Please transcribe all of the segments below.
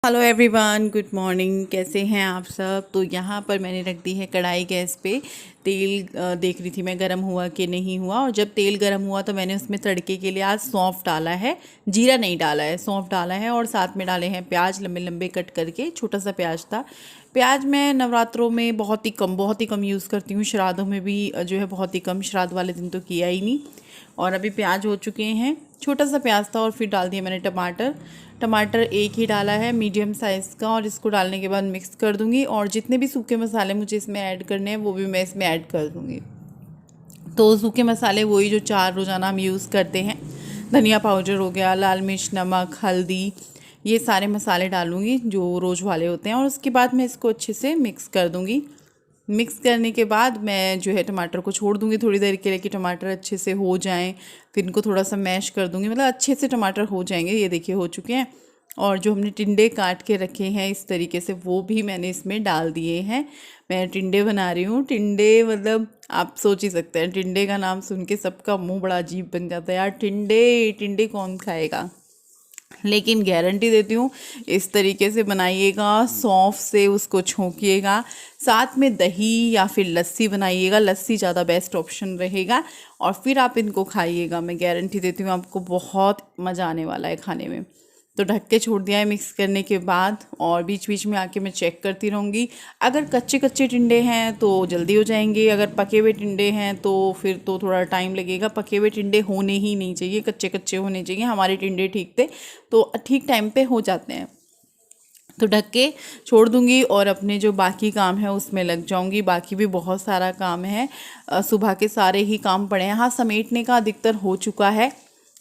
Hello everyone, good morning. कैसे हैं आप सब। तो यहाँ पर मैंने रख दी है कढ़ाई गैस पे। तेल देख रही थी मैं गरम हुआ कि नहीं हुआ। और जब तेल गरम हुआ तो मैंने उसमें तड़के के लिए आज सौंफ डाला है। जीरा नहीं डाला है, सौंफ डाला है। और साथ में डाले हैं प्याज, लंबे लंबे कट करके। छोटा सा प्याज था। प्याज मैं नवरात्रों में बहुत ही कम यूज़ करती हूँ। श्राद्धों में भी जो है बहुत ही कम, श्राद्ध वाले दिन तो किया ही नहीं। और अभी प्याज हो चुके हैं। छोटा सा प्याज था और फिर डाल दिया मैंने टमाटर। टमाटर एक ही डाला है, मीडियम साइज़ का। और इसको डालने के बाद मिक्स कर दूंगी। और जितने भी सूखे मसाले मुझे इसमें ऐड करने हैं वो भी मैं इसमें ऐड कर दूंगी। तो सूखे मसाले वही जो चार रोज़ाना हम यूज़ करते हैं। धनिया पाउडर हो गया, लाल मिर्च, नमक, हल्दी, ये सारे मसाले डालूंगी जो रोज़ वाले होते हैं। और उसके बाद मैं इसको अच्छे से मिक्स कर दूंगी। मिक्स करने के बाद मैं जो है टमाटर को छोड़ दूंगी थोड़ी देर के लिए कि टमाटर अच्छे से हो जाएं। फिर इनको थोड़ा सा मैश कर दूंगी, मतलब अच्छे से टमाटर हो जाएंगे। ये देखिए हो चुके हैं। और जो हमने टिंडे काट के रखे हैं इस तरीके से, वो भी मैंने इसमें डाल दिए हैं। मैं टिंडे बना रही हूँ। टिंडे मतलब आप सोच ही सकते हैं, टिंडे का नाम सुन के सबका मुंह बड़ा अजीब बन जाता है। यार टिंडे टिंडे कौन खाएगा। लेकिन गारंटी देती हूँ, इस तरीके से बनाइएगा, सौंफ से उसको छोंकिएगा, साथ में दही या फिर लस्सी बनाइएगा। लस्सी ज़्यादा बेस्ट ऑप्शन रहेगा। और फिर आप इनको खाइएगा। मैं गारंटी देती हूँ आपको बहुत मज़ा आने वाला है खाने में। तो ढक के छोड़ दिया है मिक्स करने के बाद। और बीच बीच में आके मैं चेक करती रहूँगी। अगर कच्चे कच्चे टिंडे हैं तो जल्दी हो जाएंगे, अगर पके हुए टिंडे हैं तो फिर तो थोड़ा टाइम लगेगा। पके हुए टिंडे होने ही नहीं चाहिए, कच्चे कच्चे होने चाहिए। हमारे टिंडे ठीक थे तो ठीक टाइम पे हो जाते हैं। तो ढक के छोड़ दूंगी और अपने जो बाकी काम है उसमें लग जाऊंगी। बाकी भी बहुत सारा काम है। सुबह के सारे ही काम पड़े हैं। हाँ, समेटने का अधिकतर हो चुका है,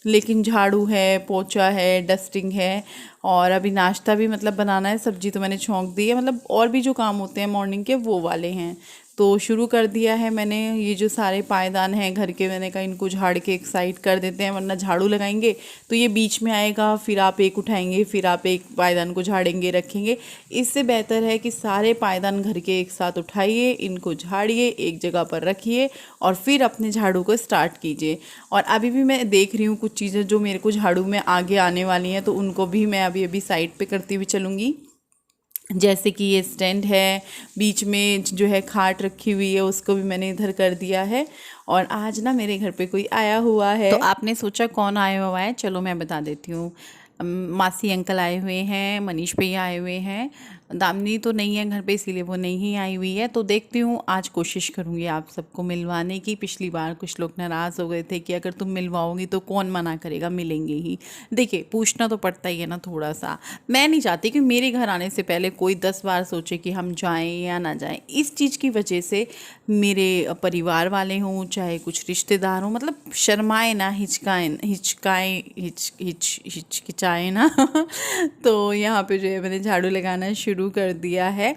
लेकिन झाड़ू है, पोछा है, डस्टिंग है। और अभी नाश्ता भी मतलब बनाना है। सब्जी तो मैंने छौंक दी है, मतलब और भी जो काम होते हैं मॉर्निंग के वो वाले हैं। तो शुरू कर दिया है मैंने। ये जो सारे पायदान हैं घर के, मैंने कहा इनको झाड़ के एक साइड कर देते हैं, वरना झाड़ू लगाएंगे तो ये बीच में आएगा। फिर आप एक उठाएंगे, फिर आप एक पायदान को झाड़ेंगे रखेंगे। इससे बेहतर है कि सारे पायदान घर के एक साथ उठाइए, इनको झाड़िए, एक जगह पर रखिए और फिर अपने झाड़ू को स्टार्ट कीजिए। और अभी भी मैं देख रही हूँ कुछ चीज़ें जो मेरे को झाड़ू में आगे आने वाली हैं, तो उनको भी मैं अभी अभी साइड पे करती हुई चलूँगी। जैसे कि ये स्टैंड है, बीच में जो है खाट रखी हुई है, उसको भी मैंने इधर कर दिया है। और आज ना मेरे घर पे कोई आया हुआ है। तो आपने सोचा कौन आया हुआ है, चलो मैं बता देती हूँ। मासी अंकल आए हुए हैं, मनीष भैया आए हुए हैं। दामिनी तो नहीं है घर पे, इसीलिए वो नहीं आई हुई है। तो देखती हूँ, आज कोशिश करूँगी आप सबको मिलवाने की। पिछली बार कुछ लोग नाराज़ हो गए थे कि अगर तुम मिलवाओगी तो कौन मना करेगा, मिलेंगे ही। देखिए, पूछना तो पड़ता ही है ना थोड़ा सा। मैं नहीं चाहती कि मेरे घर आने से पहले कोई 10 बार सोचे कि हम जाएं या ना जाएं। इस चीज़ की वजह से मेरे परिवार वाले हों चाहे कुछ रिश्तेदार हों, मतलब शर्माए ना, हिचकिचाए ना। तो यहाँ पे जो है मैंने झाड़ू लगाना शुरू कर दिया है।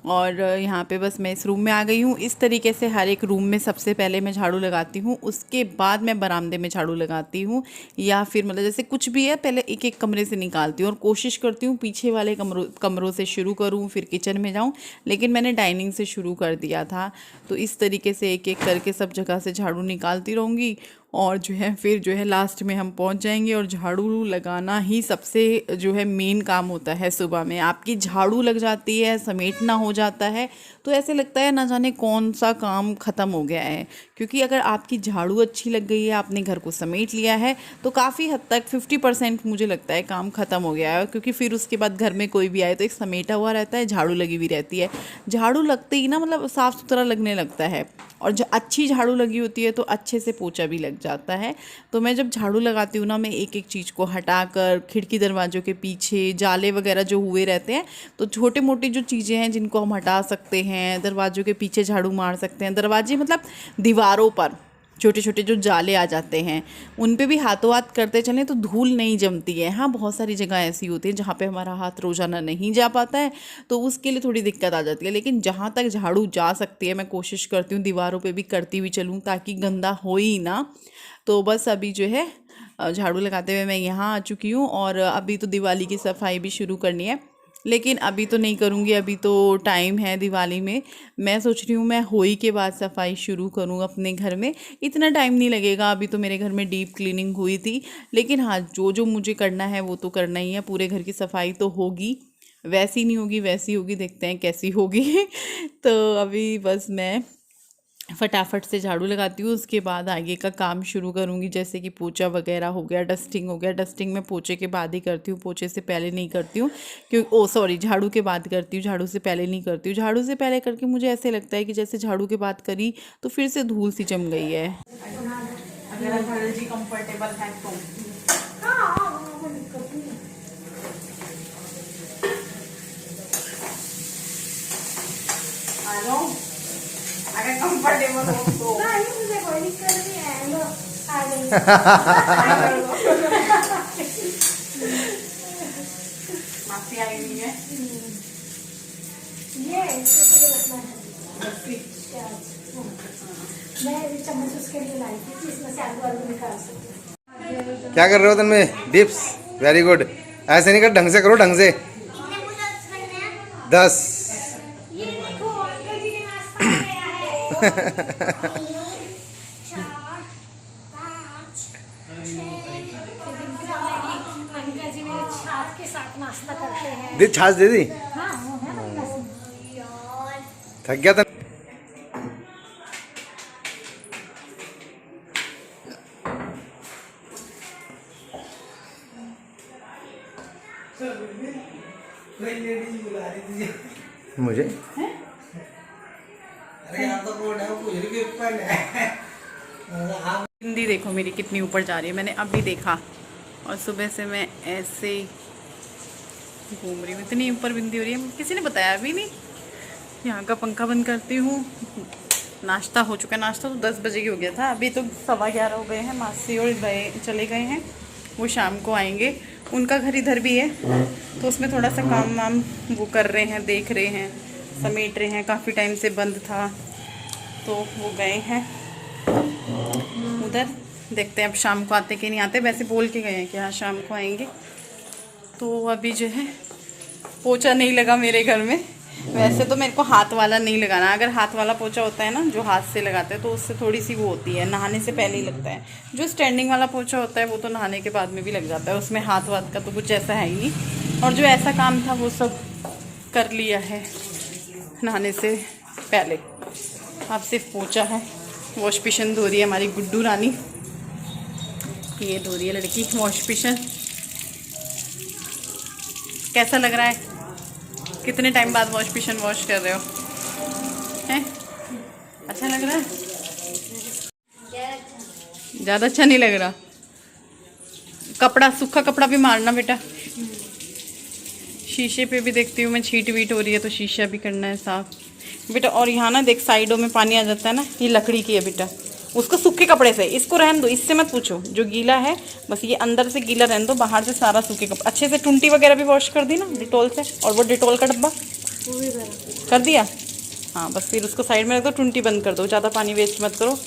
और यहाँ पे बस मैं इस रूम में आ गई हूँ। इस तरीके से हर एक रूम में सबसे पहले मैं झाड़ू लगाती हूँ, उसके बाद मैं बरामदे में झाड़ू लगाती हूँ। या फिर मतलब जैसे कुछ भी है, पहले एक एक कमरे से निकालती हूँ और कोशिश करती हूँ पीछे वाले कमरों से शुरू करूँ, फिर किचन में जाऊँ। लेकिन मैंने डाइनिंग से शुरू कर दिया था। तो इस तरीके से एक एक करके सब जगह से झाड़ू निकालती रहूँगी। और जो है फिर जो है लास्ट में हम पहुंच जाएंगे। और झाड़ू लगाना ही सबसे जो है मेन काम होता है। सुबह में आपकी झाड़ू लग जाती है, समेटना हो जाता है, तो ऐसे लगता है ना जाने कौन सा काम ख़त्म हो गया है। क्योंकि अगर आपकी झाड़ू अच्छी लग गई है, आपने घर को समेट लिया है, तो काफ़ी हद तक 50% मुझे लगता है काम ख़त्म हो गया है। क्योंकि फिर उसके बाद घर में कोई भी आए तो एक समेटा हुआ रहता है, झाड़ू लगी हुई रहती है। झाड़ू लगते ही ना मतलब साफ़ सुथरा लगने लगता है। और जो अच्छी झाड़ू लगी होती है तो अच्छे से पोछा भी लग जाता है। तो मैं जब झाड़ू लगाती हूँ ना, मैं एक एक चीज़ को हटाकर, खिड़की दरवाज़ों के पीछे जाले वगैरह जो हुए रहते हैं, तो छोटे मोटे जो चीज़ें हैं जिनको हम हटा सकते हैं, दरवाज़ों के पीछे झाड़ू मार सकते हैं। दरवाजे मतलब दीवारों पर छोटे छोटे जो जाले आ जाते हैं, उन पे भी हाथों हाथ करते चलें तो धूल नहीं जमती है। हाँ, बहुत सारी जगह ऐसी होती है जहाँ पे हमारा हाथ रोज़ाना नहीं जा पाता है, तो उसके लिए थोड़ी दिक्कत आ जाती है। लेकिन जहाँ तक झाड़ू जा सकती है मैं कोशिश करती हूँ दीवारों पे भी करती हुई चलूँ, ताकि गंदा हो ही ना। तो बस अभी जो है झाड़ू लगाते हुए मैं यहाँ आ चुकी हूँ। और अभी तो दिवाली की सफाई भी शुरू करनी है, लेकिन अभी तो नहीं करूँगी, अभी तो टाइम है दिवाली में। मैं सोच रही हूँ मैं होली के बाद सफाई शुरू करूँ अपने घर में। इतना टाइम नहीं लगेगा, अभी तो मेरे घर में डीप क्लीनिंग हुई थी। लेकिन हाँ, जो जो मुझे करना है वो तो करना ही है, पूरे घर की सफाई तो होगी। वैसी नहीं होगी, वैसी होगी, देखते हैं कैसी होगी। तो अभी बस मैं फटाफट से झाड़ू लगाती हूँ, उसके बाद आगे का काम शुरू करूँगी, जैसे कि पोछा वगैरह हो गया, डस्टिंग हो गया। डस्टिंग मैं पोछे के बाद ही करती हूँ, पोछे से पहले नहीं करती हूँ, क्योंकि सॉरी, झाड़ू के बाद करती हूँ, झाड़ू से पहले नहीं करती हूँ। झाड़ू से पहले करके मुझे ऐसे लगता है कि जैसे झाड़ू के बाद करी तो फिर से धूल सी जम गई है। अगर जी कंफर्टेबल है तो अगर कंफर्टेबल हो तो नहीं, मुझे कोई दिक्कत नहीं है। लो आ गई। माफी आई नहीं है ये रखना है। मैं चम्मच उसके लिए लाई थी, इसमें से आलू आलू निकाल सकते। क्या कर रहे हो तुम? Dips, very good. ऐसे नहीं कर, ढंग से करो, ढंग से। 10 दी छाछ दे दी। थक गया था। मुझे हिंदी देखो मेरी कितनी ऊपर जा रही है, मैंने अभी देखा। और सुबह से मैं ऐसे घूम रही हूँ, इतनी ऊपर बिंदी हो रही है, किसी ने बताया अभी नहीं। यहाँ का पंखा बंद करती हूँ। नाश्ता हो चुका है, नाश्ता तो 10 बजे की हो गया था, अभी तो 11:15 हो गए हैं। मासी और चले गए हैं, वो शाम को आएंगे। उनका घर इधर भी है, तो उसमें थोड़ा सा काम वाम वो कर रहे हैं, देख रहे हैं, समेट रहे हैं। काफ़ी टाइम से बंद था तो वो गए हैं उधर। देखते हैं अब शाम को आते कि नहीं आते। वैसे बोल के गए हैं कि हाँ शाम को आएंगे। तो अभी जो है पोछा नहीं लगा मेरे घर में। वैसे तो मेरे को हाथ वाला नहीं लगाना, अगर हाथ वाला पोछा होता है ना जो हाथ से लगाते हैं तो उससे थोड़ी सी वो होती है, नहाने से पहले ही लगता है। जो स्टैंडिंग वाला पोछा होता है वो तो नहाने के बाद में भी लग जाता है, उसमें हाथ वाथ का तो कुछ ऐसा है ही नहीं। और जो ऐसा काम था वो सब कर लिया है नहाने से पहले। अब सिर्फ पोछा है। वॉश पिशन धो रही है हमारी गुड्डू रानी, ये धो रही है लड़की वॉश पिशन। कैसा लग रहा है? कितने टाइम बाद वॉश पिशन वॉश कर रहे हो? हैं? अच्छा लग रहा है? ज़्यादा अच्छा नहीं लग रहा? कपड़ा, सूखा कपड़ा भी मारना बेटा। शीशे पे भी देखती हूँ मैं, छींट वीट हो रही है तो शीशा भी करना है साफ बेटा। और यहाँ ना देख साइडों में पानी आ जाता है ना, ये लकड़ी की है बेटा, उसको सूखे कपड़े से, इसको रहने दो, इससे मत पूछो। जो गीला है बस ये अंदर से गीला रहने दो, बाहर से सारा सूखे कपड़े। अच्छे से टुंटी वगैरह भी वॉश कर दी ना डिटॉल से, और वो डिटॉल का डब्बा कर दिया। हाँ बस फिर उसको साइड में रख दो, टुंटी बंद कर दो, ज़्यादा पानी वेस्ट मत करो।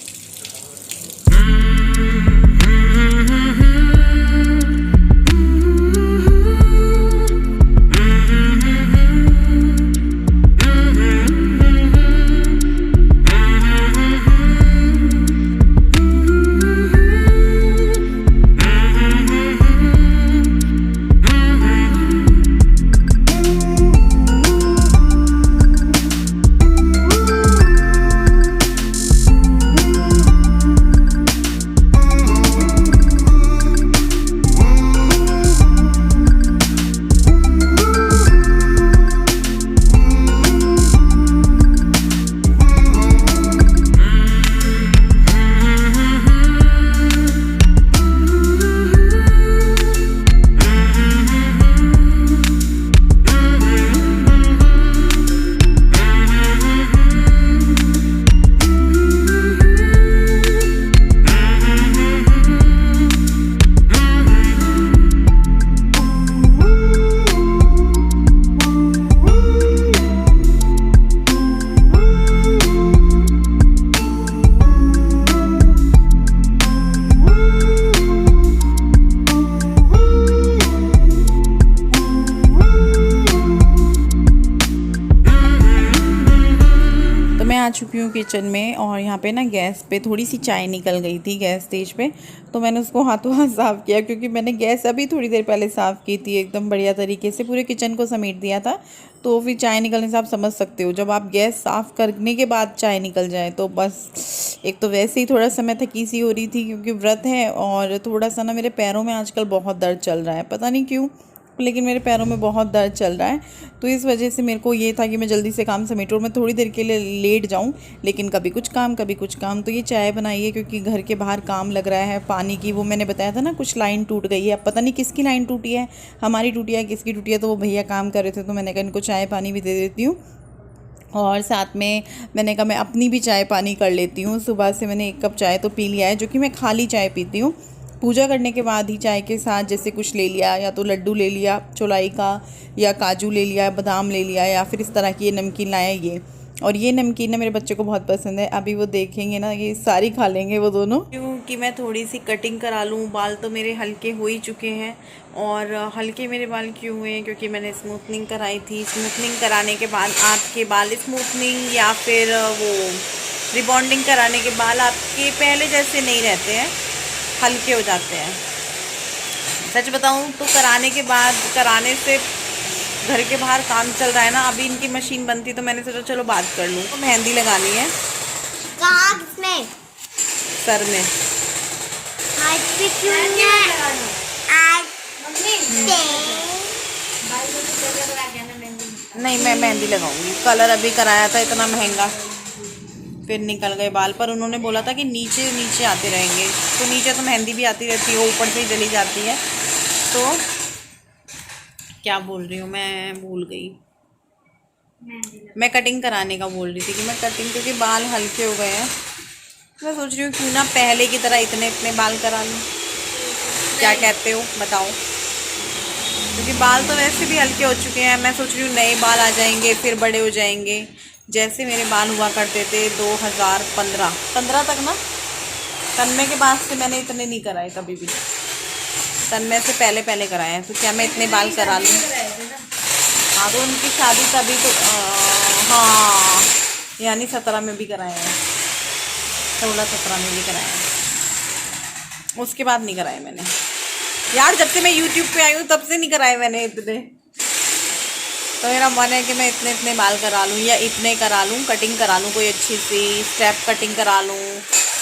चुकी हूँ किचन में और यहाँ पे ना गैस पे थोड़ी सी चाय निकल गई थी गैस तेज पे, तो मैंने उसको हाथों हाथ साफ़ किया क्योंकि मैंने गैस अभी थोड़ी देर पहले साफ़ की थी एकदम बढ़िया तरीके से, पूरे किचन को समेट दिया था। तो फिर चाय निकलने से आप समझ सकते हो, जब आप गैस साफ़ करने के बाद चाय निकल जाए तो बस। एक तो वैसे ही थोड़ा सा मैं थकी सी हो रही थी क्योंकि व्रत है, और थोड़ा सा ना मेरे पैरों में आजकल बहुत दर्द चल रहा है, पता नहीं क्यों, लेकिन मेरे पैरों में बहुत दर्द चल रहा है। तो इस वजह से मेरे को ये था कि मैं जल्दी से काम समेटूँ और मैं थोड़ी देर के लिए लेट जाऊँ, लेकिन कभी कुछ काम कभी कुछ काम। तो ये चाय बनाई है क्योंकि घर के बाहर काम लग रहा है पानी की, वो मैंने बताया था ना कुछ लाइन टूट गई है, अब पता नहीं किसकी लाइन टूटी है, हमारी टूटी है किसकी टूटी है। तो वो भैया काम कर रहे थे तो मैंने कहा इनको चाय पानी भी दे देती हूँ, और साथ में मैंने कहा मैं अपनी भी चाय पानी कर लेती हूँ। सुबह से मैंने 1 कप चाय तो पी लिया है, जो कि मैं खाली चाय पीती हूँ। पूजा करने के बाद ही चाय के साथ जैसे कुछ ले लिया, या तो लड्डू ले लिया चौलाई का, या काजू ले लिया, बादाम ले लिया, या फिर इस तरह की ये नमकीन लाया ये। और ये नमकीन ना मेरे बच्चे को बहुत पसंद है, अभी वो देखेंगे ना ये सारी खा लेंगे वो दोनों। क्योंकि मैं थोड़ी सी कटिंग करा लूँ, बाल तो मेरे हल्के हो ही चुके हैं। और हल्के मेरे बाल क्यों हुए हैं, क्योंकि मैंने स्मूथनिंग कराई थी। स्मूथनिंग कराने के बाद आपके बाल स्मूथनिंग या फिर वो रिबॉन्डिंग कराने के बाल आपके पहले जैसे नहीं रहते हैं, हल्के हो जाते हैं। सच बताऊं तो कराने के बाद, कराने से घर के बाहर काम चल रहा है ना, अभी इनकी मशीन बनती तो मैंने सोचा चलो बात कर लूँ। तो मेहंदी लगानी है में सर में। नहीं, मैं मेहंदी लगाऊंगी। कलर अभी कराया था इतना महंगा, फिर निकल गए बाल। पर उन्होंने बोला था कि नीचे नीचे आते रहेंगे, तो नीचे तो मेहंदी भी आती रहती है, ऊपर से ही चली जाती है। तो क्या बोल रही हूँ मैं, भूल गई। मैं कटिंग कराने का बोल रही थी कि मैं कटिंग, क्योंकि बाल हल्के हो गए हैं। मैं सोच रही हूँ क्यों ना पहले की तरह इतने इतने बाल करा लूँ। क्या कहते हो बताओ, क्योंकि बाल तो वैसे भी हल्के हो चुके हैं। मैं सोच रही हूँ नए बाल आ जाएंगे, फिर बड़े हो जाएंगे, जैसे मेरे बाल हुआ करते थे 2015 तक ना। तन्मय के बाद से मैंने इतने नहीं कराए कभी भी, तन्मय से पहले पहले कराए हैं। तो क्या मैं इतने बाल करा लूँ? हाँ, तो उनकी शादी तभी तो हाँ, यानी 17 में भी कराए हैं, 16-17 में भी कराए हैं। उसके बाद नहीं कराए मैंने यार, जब से मैं यूट्यूब पे आई हूँ तब से नहीं कराए मैंने इतने। तो मेरा मन है कि मैं इतने इतने बाल करा लूँ, या इतने करा लूँ, कटिंग करा लूँ कोई अच्छी सी स्टेप कटिंग करा लूँ,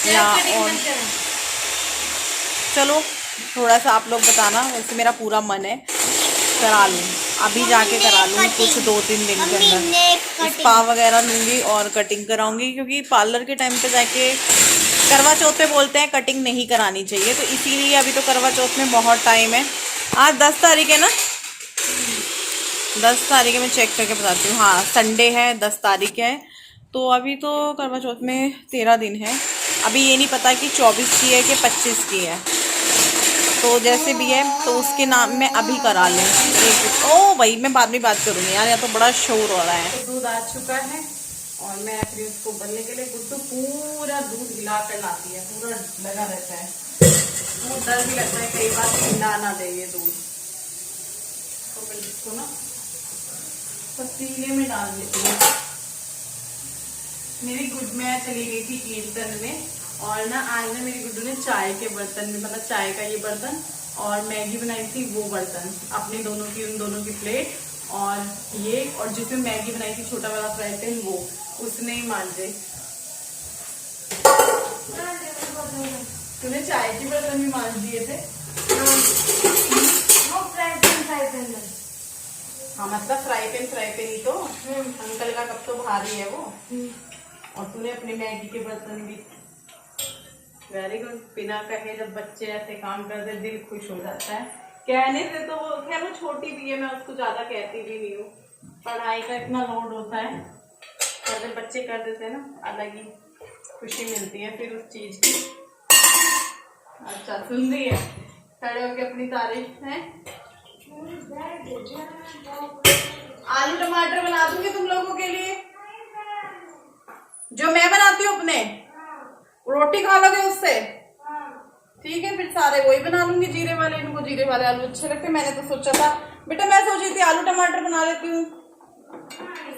या और चलो थोड़ा सा आप लोग बताना। वैसे मेरा पूरा मन है करा लूँ, अभी जाके करा लूँ कुछ 2-3 दिन के अंदर। स्पा वगैरह लूँगी और कटिंग कराऊँगी, क्योंकि पार्लर के टाइम पे जाके करवा चौथ पे बोलते हैं कटिंग नहीं करानी चाहिए, तो इसीलिए अभी तो करवा चौथ में बहुत टाइम है। आज 10 तारीख है ना, 10 तारीख है, मैं चेक करके बताती हूँ। हाँ, संडे है, 10 तारीख है, तो अभी तो करवा चौथ में 13 दिन है। अभी ये नहीं पता कि 24 की है कि 25 की है, तो जैसे भी है तो उसके नाम में अभी करा लें। ओ भाई, मैं बाद में बात करूँगी यार, या तो बड़ा शोर हो रहा है। तो दूध आ चुका है और मैं फिर उसको उबलने के लिए, गुड्डू पूरा दूध हिला कर लाती है, पूरा लगा रहता है। तो डर भी लगता है कई बार ठंडा ना दे ये दूध, तो फिर इसको ना पतीले में डाल देती हूँ। मेरी गुड मैं चली गई थी कीर्तन में, और ना आज ना मेरी गुड्डू ने चाय के बर्तन में, मतलब चाय का ये बर्तन और मैगी बनाई थी वो बर्तन, अपने दोनों की, उन दोनों की प्लेट और ये, और जिसमें मैगी बनाई थी छोटा वाला फ्राई पैन, वो उसने ही मांजे। तूने चाय के बर्तन भी मांज दिए थे? हाँ, मतलब फ्राई पैन ही तो अंकल का कब तो भारी है वो। और तूने अपने मैगी के बर्तन भी। Very good. बिना कहे जब बच्चे ऐसे काम करते दिल खुश हो जाता है। कहने से तो वो, खैर वो छोटी भी है, मैं उसको ज्यादा कहती भी नहीं हूँ, पढ़ाई का इतना लोड होता है, पर जब बच्चे कर देते हैं ना अलग ही खुशी मिलती है फिर उस चीज की। अच्छा, सुन रही है, खड़े होके अपनी तारीफ है। आलू टमाटर बना दूंगी तुम लोगों के लिए, जो मैं बनाती हूँ अपने। रोटी खा लोगे उससे? ठीक है, फिर सारे वही बना लूंगी, जीरे वाले। इनको जीरे वाले आलू अच्छे लगते। मैंने तो सोचा था बेटा, मैं सोची थी आलू टमाटर बना लेती हूँ,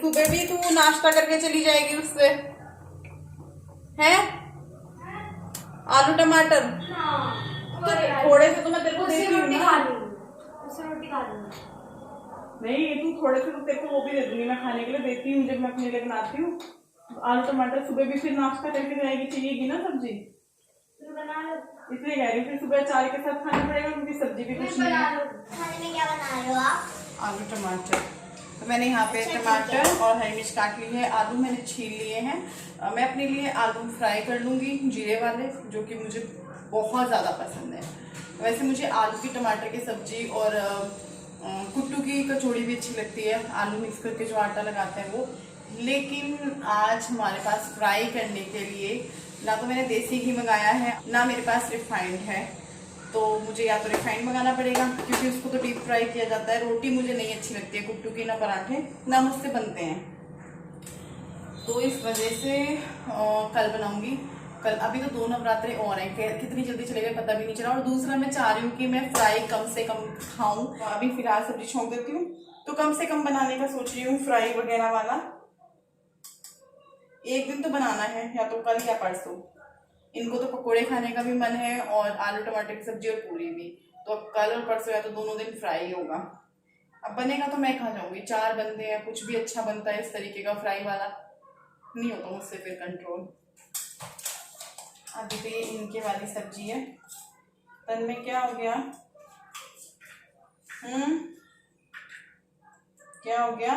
सुबह भी तू नाश्ता करके चली जाएगी उससे, है आलू टमाटर तो थोड़े से तो मैं तेरे को देती हूँ ना। रोटी खा लूंगी। नहीं तू थोड़े से तो तेरे को वो भी दे दूंगी, मैं खाने के लिए देती हूँ जब मैं अपने लिए बनाती हूँ। आलू टमाटर सुबह भी फिर नाश्ता करके जाएगी, चाहिएगी ना सब्जी, बना लो। इसलिए कह रही हूँ फिर सुबह चाय के साथ खाना पड़ेगा क्योंकि सब्जी भी कुछ नहीं बना है। लो। खाने में क्या बना रहे हो आप? आलू टमाटर, तो मैंने यहाँ पे टमाटर और हरी मिर्च काट ली है, आलू मैंने छील लिए हैं। मैं अपने लिए आलू फ्राई कर लूँगी जीरे वाले, जो कि मुझे बहुत ज़्यादा पसंद है। वैसे मुझे आलू की टमाटर की सब्जी और कुट्टू की कचौड़ी भी अच्छी लगती है, आलू मिक्स करके जो आटा लगाते हैं वो। लेकिन आज हमारे पास फ्राई करने के लिए ना तो मैंने देसी घी मंगाया है ना मेरे पास रिफाइंड है, तो मुझे या तो रिफाइंड मंगाना पड़ेगा क्योंकि उसको तो डीप फ्राई किया जाता है। रोटी मुझे नहीं अच्छी लगती है कुट्टू की, ना पराठे ना मुझसे बनते हैं, तो इस वजह से कल बनाऊंगी। कल अभी तो 2 नवरात्रे और हैं, कितनी जल्दी चले गए पता भी नहीं चला। और दूसरा मैं चाह रही हूँ कि मैं फ्राई कम से कम खाऊं। अभी फिलहाल सब्जी छोंक देती हूँ, तो कम से कम बनाने का सोच रही हूँ फ्राई वगैरह वाला। एक दिन तो बनाना है, या तो कल या परसों। इनको तो पकोड़े खाने का भी मन है और आलू टमाटर की सब्जी और पूरी भी, तो अब कल और परसों या तो दोनों दिन फ्राई होगा। अब बनेगा तो मैं खा जाऊंगी, 4 बंदे हैं, कुछ भी अच्छा बनता है इस तरीके का फ्राई वाला, नहीं होता मुझसे फिर कंट्रोल। अभी तो ये इनके वाली सब्जी है। तन में क्या हो गया? क्या हो गया?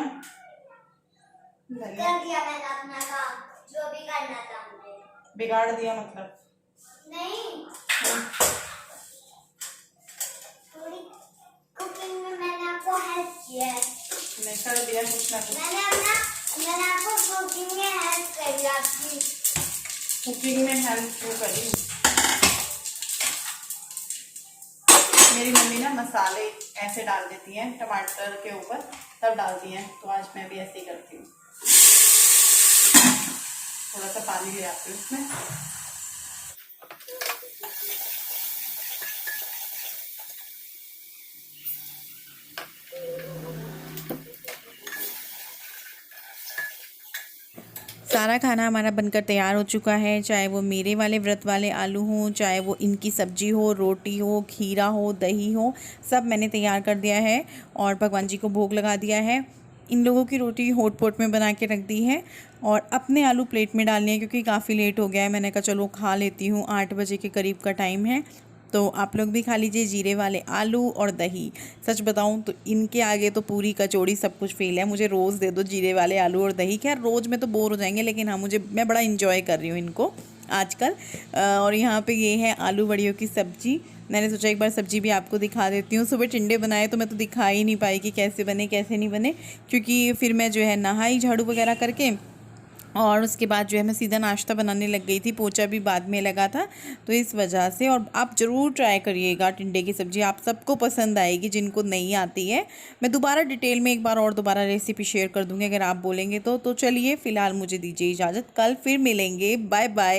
कर दिया मैंने अपना काम, जो भी करना था मुझे। बिगाड़ दिया मतलब? नहीं, थोड़ी कुकिंग में मैंने आपको हेल्प किया है। नहीं कर दिया कुछ ना कुछ। मैंने आपको कुकिंग में हेल्प करी आपकी। कुकिंग में हेल्प क्यों करी? मेरी मम्मी ना मसाले ऐसे डाल देती हैं टमाटर के ऊपर, तब डालती हैं, तो आज मैं भी ऐसे ही करती हूँ। थोड़ा सा पानी भी डालती हूँ इसमें। सारा खाना हमारा बनकर तैयार हो चुका है, चाहे वो मेरे वाले व्रत वाले आलू हों, चाहे वो इनकी सब्जी हो, रोटी हो, खीरा हो, दही हो, सब मैंने तैयार कर दिया है और भगवान जी को भोग लगा दिया है। इन लोगों की रोटी हॉट पॉट में बना के रख दी है और अपने आलू प्लेट में डालने हैं क्योंकि काफ़ी लेट हो गया है। मैंने कहा चलो खा लेती हूँ, 8 बजे के करीब का टाइम है, तो आप लोग भी खा लीजिए जीरे वाले आलू और दही। सच बताऊं तो इनके आगे तो पूरी कचौड़ी सब कुछ फेल है। मुझे रोज़ दे दो जीरे वाले आलू और दही, खैर रोज़ में तो बोर हो जाएंगे, लेकिन हाँ मैं बड़ा इंजॉय कर रही हूँ इनको आजकल। और यहाँ पे ये है आलू बड़ियों की सब्जी। मैंने सोचा एक बार सब्जी भी आपको दिखा देती हूँ। सुबह टिंडे बनाए तो मैं तो दिखा ही नहीं पाई कि कैसे बने कैसे नहीं बने, क्योंकि फिर मैं जो है नहाई झाड़ू वगैरह करके और उसके बाद जो है मैं सीधा नाश्ता बनाने लग गई थी, पोछा भी बाद में लगा था, तो इस वजह से। और आप ज़रूर ट्राई करिएगा टिंडे की सब्ज़ी, आप सबको पसंद आएगी जिनको नहीं आती है। मैं दोबारा डिटेल में एक बार और दोबारा रेसिपी शेयर कर दूँगी अगर आप बोलेंगे तो चलिए फ़िलहाल मुझे दीजिए इजाज़त, कल फिर मिलेंगे, बाय बाय।